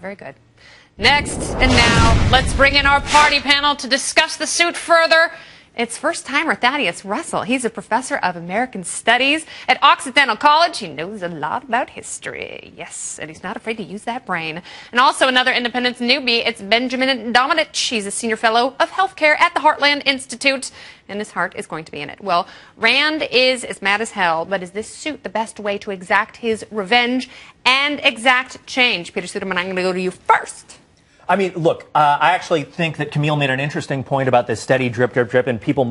Very good. Next, and now, let's bring in our party panel to discuss the suit further. It's first-timer Thaddeus Russell. He's a professor of American Studies at Occidental College. He knows a lot about history. Yes, and he's not afraid to use that brain. And also another independence newbie, it's Benjamin Domenech. He's a senior fellow of healthcare at the Heartland Institute, and his heart is going to be in it. Well, Rand is as mad as hell, but is this suit the best way to exact his revenge and exact change? Peter Suderman, I'm going to go to you first. I mean, look, I actually think that Camille made an interesting point about this steady drip, drip, drip, and people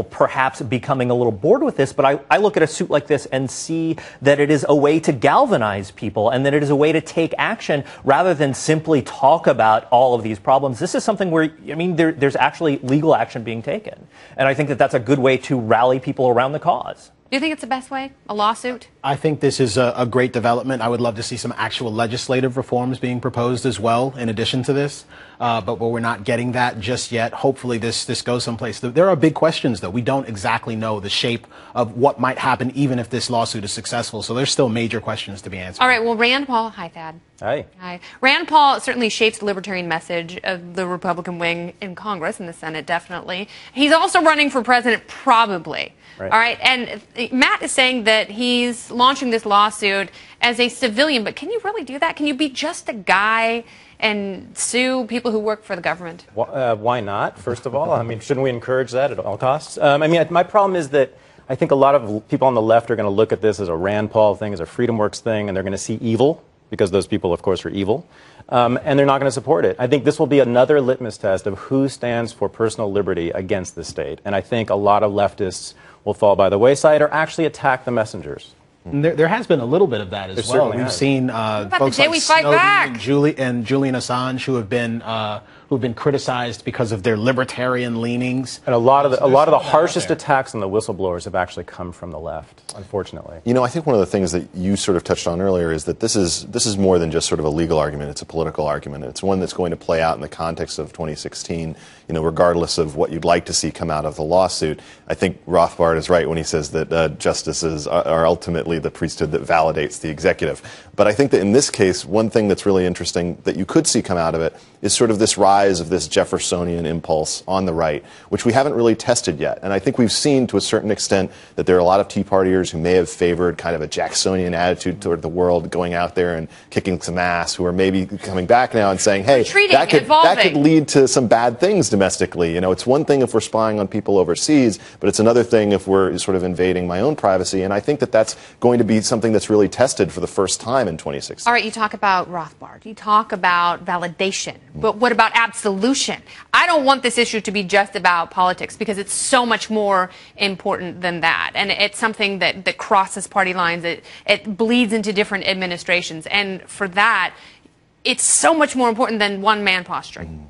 perhaps be coming a little bored with this, but I look at a suit like this and see that it is a way to galvanize people and that it is a way to take action rather than simply talk about all of these problems. This is something where, I mean, there's actually legal action being taken. And I think that that's a good way to rally people around the cause. Do you think it's the best way? A lawsuit? I think this is a great development. I would love to see some actual legislative reforms being proposed as well, in addition to this. But we're not getting that just yet. Hopefully this goes someplace. There are big questions, though. We don't exactly know the shape of what might happen, even if this lawsuit is successful. So there's still major questions to be answered. All right. Well, Rand Paul. Hi, Thad. Hi. Hi. Rand Paul certainly shapes the libertarian message of the Republican wing in Congress and the Senate, definitely. He's also running for president, probably. Right. All right. And Matt is saying that he's launching this lawsuit as a civilian. But can you really do that? Can you be just a guy and sue people who work for the government? Why not, first of all? I mean, shouldn't we encourage that at all costs? I mean, my problem is that I think a lot of people on the left are going to look at this as a Rand Paul thing, as a Freedom Works thing, and they're going to see evil, because those people, of course, are evil, and they're not going to support it. I think this will be another litmus test of who stands for personal liberty against the state. And I think a lot of leftists will fall by the wayside or actually attack the messengers. There has been a little bit of that as well. We've seen folks like Snowden and Julian Assange who have been criticized because of their libertarian leanings. And a lot of the harshest attacks on the whistleblowers have actually come from the left, unfortunately. You know, I think one of the things that you sort of touched on earlier is that this is more than just sort of a legal argument. It's a political argument. It's one that's going to play out in the context of 2016, you know, regardless of what you'd like to see come out of the lawsuit. I think Rothbard is right when he says that justices are ultimately the priesthood that validates the executive. But I think that in this case, one thing that's really interesting that you could see come out of it is sort of this rise of this Jeffersonian impulse on the right, which we haven't really tested yet. And I think we've seen to a certain extent that there are a lot of Tea Partiers who may have favored kind of a Jacksonian attitude toward the world, going out there and kicking some ass, who are maybe coming back now and saying, hey, that could lead to some bad things domestically. You know, it's one thing if we're spying on people overseas, but it's another thing if we're sort of invading my own privacy. And I think that that's going to be something that's really tested for the first time in 2016. All right, you talk about Rothbard. You talk about validation. But what about absolution? I don't want this issue to be just about politics because it's so much more important than that. And it's something that crosses party lines. It bleeds into different administrations. And for that, it's so much more important than one man posturing.